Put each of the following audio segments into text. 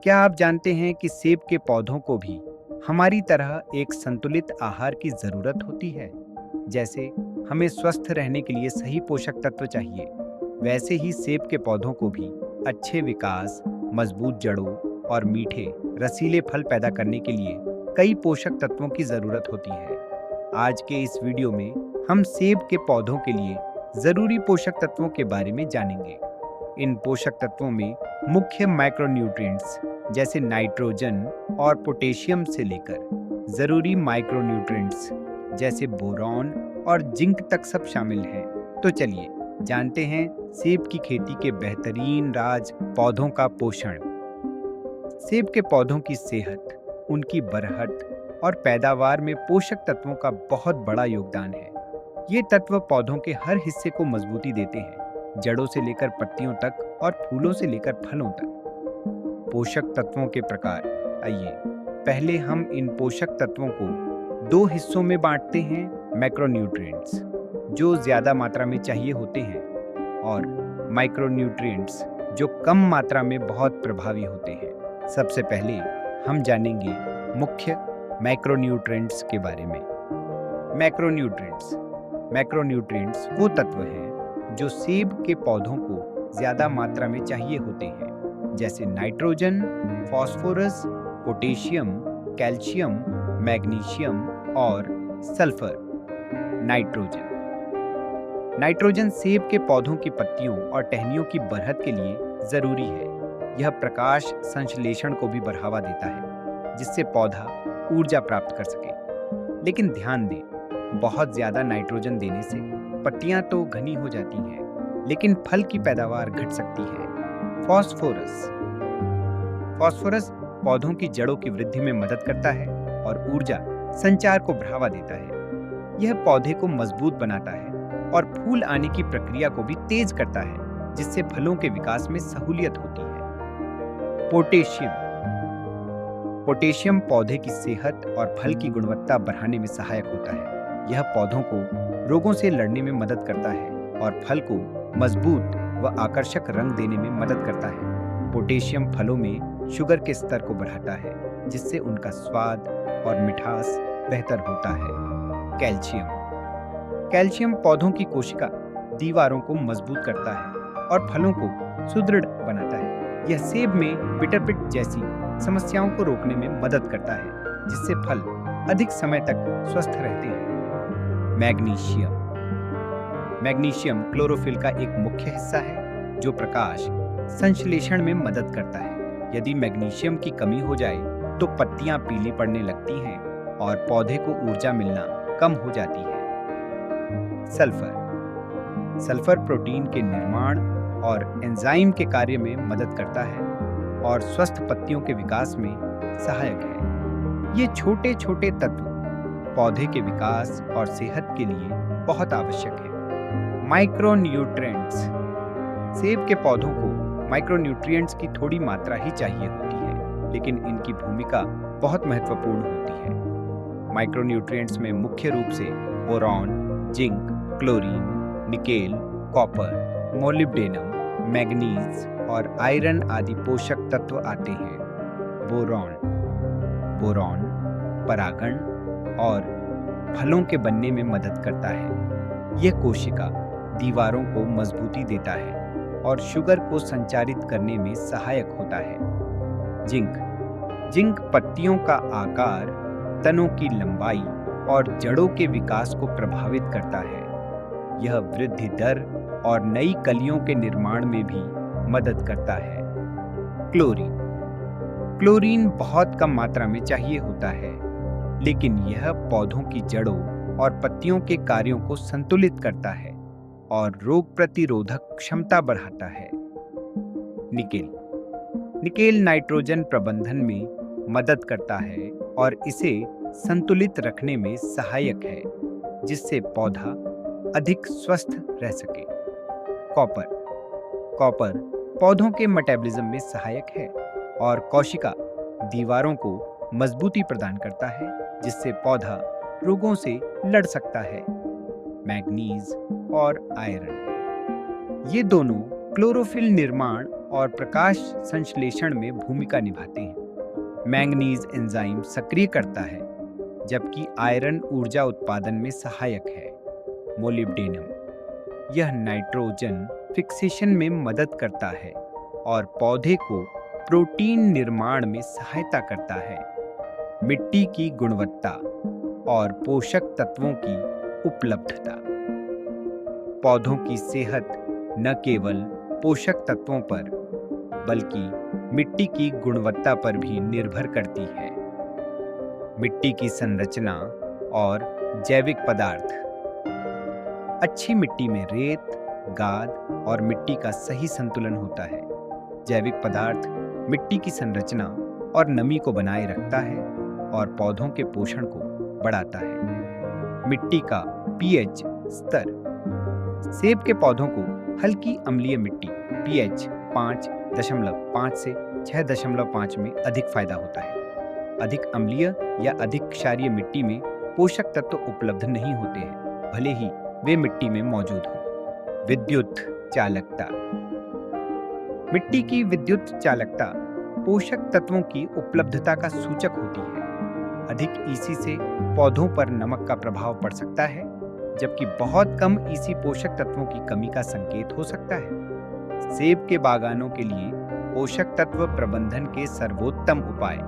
क्या आप जानते हैं कि सेब के पौधों को भी हमारी तरह एक संतुलित आहार की जरूरत होती है? जैसे हमें स्वस्थ रहने के लिए सही पोषक तत्व चाहिए, वैसे ही सेब के पौधों को भी अच्छे विकास, मजबूत जड़ों और मीठे, रसीले फल पैदा करने के लिए कई पोषक तत्वों की जरूरत होती है। आज के इस वीडियो में हम सेब के पौधों के लिए जरूरी पोषक तत्वों के बारे में जानेंगे। इन पोषक तत्वों में मुख्य माइक्रोन्यूट्रिएंट्स जैसे नाइट्रोजन और पोटेशियम से लेकर जरूरी माइक्रोन्यूट्रिएंट्स जैसे बोरॉन और जिंक तक सब शामिल हैं। तो चलिए जानते हैं सेब की खेती के बेहतरीन राज, पौधों का पोषण। सेब के पौधों की सेहत, उनकी बरहट और पैदावार में पोषक तत्वों का बहुत बड़ा योगदान है। ये तत्व पौधों के हर हिस्से को मजबूती देते हैं, जड़ों से लेकर पत्तियों तक और फूलों से लेकर फलों तक। पोषक तत्वों के प्रकार, आइए पहले हम इन पोषक तत्वों को दो हिस्सों में बांटते हैं। मैक्रोन्यूट्रिएंट्स जो ज्यादा मात्रा में चाहिए होते हैं और माइक्रोन्यूट्रिएंट्स जो कम मात्रा में बहुत प्रभावी होते हैं। सबसे पहले हम जानेंगे मुख्य मैक्रोन्यूट्रिएंट्स के बारे में। मैक्रोन्यूट्रिएंट्स वो तत्व हैं जो सेब के पौधों को ज्यादा मात्रा में चाहिए होते हैं, जैसे nitrogen, phosphorus, potassium, calcium, magnesium और सल्फर। नाइट्रोजन सेब के पौधों की पत्तियों और टहनियों की बढ़त के लिए जरूरी है। यह प्रकाश संश्लेषण को भी बढ़ावा देता है, जिससे पौधा ऊर्जा प्राप्त कर सके। लेकिन ध्यान दें, बहुत ज्यादा नाइट्रोजन देने से पत्तियां तो घनी हो जाती हैं, लेकिन फल की पैदावार घट सकती है। फास्फोरस पौधों की जड़ों की वृद्धि में मदद करता है और ऊर्जा संचार को बढ़ावा देता है। यह पौधे को मजबूत बनाता है और फूल आने की प्रक्रिया को भी तेज करता है, जिससे फलों के विकास में सहूलियत होती है। पोटेशियम पौधे की सेहत और फल की गुणवत्ता बढ़ाने में सहायक होता है। यह पौधों को रोगों से लड़ने में मदद करता है और फल को मजबूत व आकर्षक रंग देने में मदद करता है। पोटेशियम फलों में शुगर के स्तर को बढ़ाता है, जिससे उनका स्वाद और मिठास बेहतर होता है। कैल्शियम पौधों की कोशिका दीवारों को मजबूत करता है और फलों को सुदृढ़ बनाता है। यह सेब में बिटरपिट जैसी समस्याओं को रोकने में मदद करता है, जिससे फल अधिक समय तक स्वस्थ रहते हैं। मैग्नीशियम क्लोरोफिल का एक मुख्य हिस्सा है, जो प्रकाश संश्लेषण में मदद करता है। यदि मैग्नीशियम की कमी हो जाए तो पत्तियां पीली पड़ने लगती हैं और पौधे को ऊर्जा मिलना कम हो जाती है। सल्फर प्रोटीन के निर्माण और एंजाइम के कार्य में मदद करता है और स्वस्थ पत्तियों के विकास में सहायक है। ये छोटे छोटे तत्व पौधे के विकास और सेहत के लिए बहुत आवश्यक है। माइक्रोन्यूट्रिएंट्स सेब के पौधों को माइक्रोन्यूट्रिएंट्स की थोड़ी मात्रा ही चाहिए होती है, लेकिन इनकी भूमिका बहुत महत्वपूर्ण होती है। माइक्रोन्यूट्रिएंट्स में मुख्य रूप से boron, zinc, chlorine, nickel, copper, molybdenum, manganese और आयरन आदि पोषक तत्व आते हैं। बोरॉन परागण और फलों के बनने में मदद करता है। यह कोशिका दीवारों को मजबूती देता है और शुगर को संचारित करने में सहायक होता है। जिंक पत्तियों का आकार, तनों की लंबाई और जड़ों के विकास को प्रभावित करता है। यह वृद्धि दर और नई कलियों के निर्माण में भी मदद करता है। क्लोरीन बहुत कम मात्रा में चाहिए होता है, लेकिन यह पौधों की जड़ों और पत्तियों के कार्यों को संतुलित करता है और रोग प्रतिरोधक क्षमता बढ़ाता है। निकेल नाइट्रोजन प्रबंधन में मदद करता है और इसे संतुलित रखने में सहायक है, जिससे पौधा अधिक स्वस्थ रह सके। कॉपर पौधों के मेटाबॉलिज्म में सहायक है और कोशिका दीवारों को मजबूती प्रदान करता है, जिससे पौधा रोगों से लड़ सकता है। मैग्नीज और आयरन ये दोनों क्लोरोफिल निर्माण और प्रकाश संश्लेषण में भूमिका निभाते हैं। मैंगनीज एंजाइम सक्रिय करता है, जबकि आयरन ऊर्जा उत्पादन में सहायक है। मोलिब्डेनम यह नाइट्रोजन फिक्सेशन में मदद करता है और पौधे को प्रोटीन निर्माण में सहायता करता है। मिट्टी की गुणवत्ता और पोषक तत्वों की उपलब्धता। पौधों की सेहत न केवल पोषक तत्वों पर बल्कि मिट्टी की गुणवत्ता पर भी निर्भर करती है। मिट्टी की संरचना और जैविक पदार्थ। अच्छी मिट्टी में रेत, गाद और मिट्टी का सही संतुलन होता है। जैविक पदार्थ मिट्टी की संरचना और नमी को बनाए रखता है और पौधों के पोषण को बढ़ाता है। मिट्टी का पीएच स्तर। सेब के पौधों को हल्की अम्लीय मिट्टी पीएच 5.5 से 6.5 में अधिक फायदा होता है। अधिक अम्लीय या अधिक क्षारीय मिट्टी में पोषक तत्व उपलब्ध नहीं होते हैं, भले ही वे मिट्टी में मौजूद हों। विद्युत चालकता। मिट्टी की विद्युत चालकता पोषक तत्वों की उपलब्धता का सूचक होती है। अधिक ईसी से पौधों पर नमक का प्रभाव पड़ सकता है, जबकि बहुत कम ईसी पोषक तत्वों की कमी का संकेत हो सकता है। सेब के बागानों के लिए पोषक तत्व प्रबंधन के सर्वोत्तम उपाय।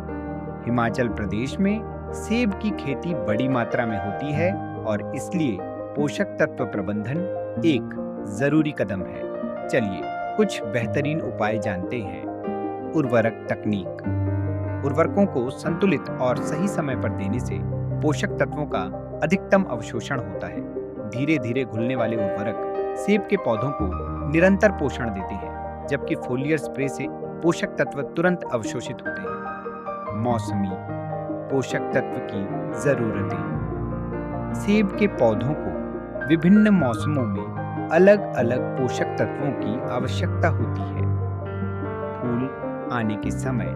हिमाचल प्रदेश में सेब की खेती बड़ी मात्रा में होती है और इसलिए पोषक तत्व प्रबंधन एक जरूरी कदम है। चलिए कुछ बेहतरीन उपाय जानते हैं। उर्वरक तकनीक। उर्वरकों को संतुलित और सही समय पर देने से पोषक तत्वों का अधिकतम अवशोषण होता है। धीरे धीरे घुलने वाले उर्वरक सेब के पौधों को निरंतर पोषण देते हैं, जबकि फोलियर स्प्रे से पोषक तत्व तुरंत अवशोषित होते हैं। मौसमी पोषक तत्व की जरूरतें। सेब के पौधों को विभिन्न मौसमों में अलग अलग पोषक तत्वों की आवश्यकता होती है। फूल आने के समय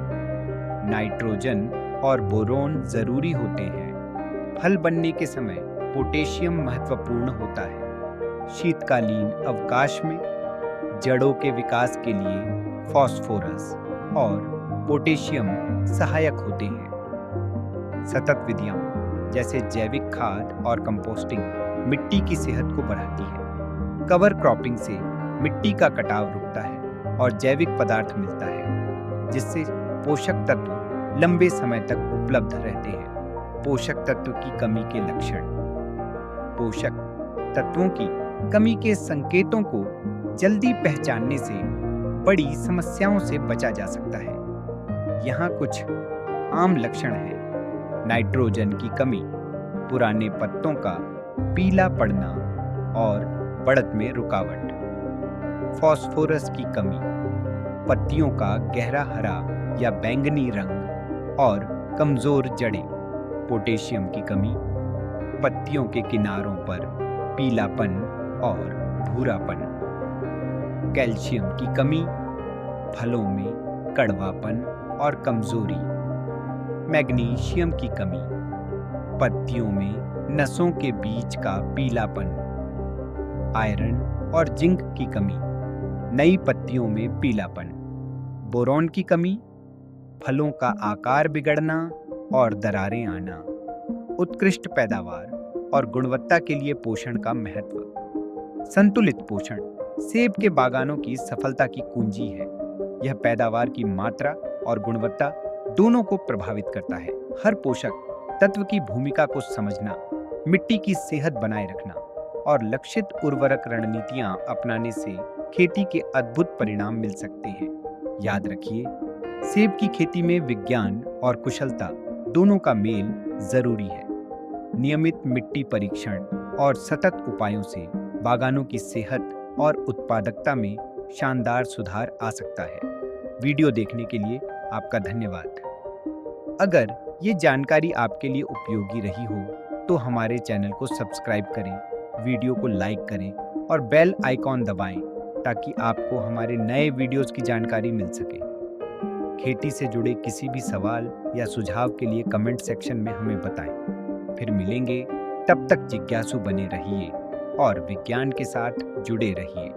नाइट्रोजन और बोरोन जरूरी होते हैं। फल बनने के समय पोटेशियम महत्वपूर्ण होता है। शीतकालीन अवकाश में जड़ों के विकास के लिए फास्फोरस और पोटेशियम सहायक होते हैं। सतत विधियां जैसे जैविक खाद और कंपोस्टिंग मिट्टी की सेहत को बढ़ाती है। कवर क्रॉपिंग से मिट्टी का कटाव रुकता है और जैविक पदार्थ मिलता है, जिससे पोषक तत्व लंबे समय तक उपलब्ध रहते हैं। पोषक तत्व की कमी के लक्षण। पोषक तत्वों की कमी के संकेतों को जल्दी पहचानने से बड़ी समस्याओं से बचा जा सकता है। यहाँ कुछ आम लक्षण हैं। नाइट्रोजन की कमी, पुराने पत्तों का पीला पड़ना और बढ़त में रुकावट। फास्फोरस की कमी, पत्तियों का गहरा हरा या बैंगनी रंग और कमजोर जड़ें। पोटेशियम की कमी, पत्तियों के किनारों पर पीलापन और भूरापन। कैल्शियम की कमी, फलों में कड़वापन और कमजोरी। मैग्नीशियम की कमी, पत्तियों में नसों के बीच का पीलापन। आयरन और जिंक की कमी, नई पत्तियों में पीलापन। बोरॉन की कमी, फलों का आकार बिगड़ना और दरारें आना। उत्कृष्ट पैदावार और गुणवत्ता के लिए पोषण का महत्व। संतुलित पोषण सेब के बागानों की सफलता की कुंजी है। यह पैदावार की मात्रा और गुणवत्ता दोनों को प्रभावित करता है। हर पोषक तत्व की भूमिका को समझना, मिट्टी की सेहत बनाए रखना और लक्षित उर्वरक रणनीतियां अपनाने से खेती के अद्भुत परिणाम मिल सकते हैं। याद रखिए, सेब की खेती में विज्ञान और कुशलता दोनों का मेल जरूरी है। नियमित मिट्टी परीक्षण और सतत उपायों से बागानों की सेहत और उत्पादकता में शानदार सुधार आ सकता है। वीडियो देखने के लिए आपका धन्यवाद। अगर ये जानकारी आपके लिए उपयोगी रही हो तो हमारे चैनल को सब्सक्राइब करें, वीडियो को लाइक करें और बेल आइकॉन दबाएं ताकि आपको हमारे नए वीडियोस की जानकारी मिल सके। खेती से जुड़े किसी भी सवाल या सुझाव के लिए कमेंट सेक्शन में हमें बताएं। फिर मिलेंगे, तब तक जिज्ञासु बने रहिए और विज्ञान के साथ जुड़े रहिए।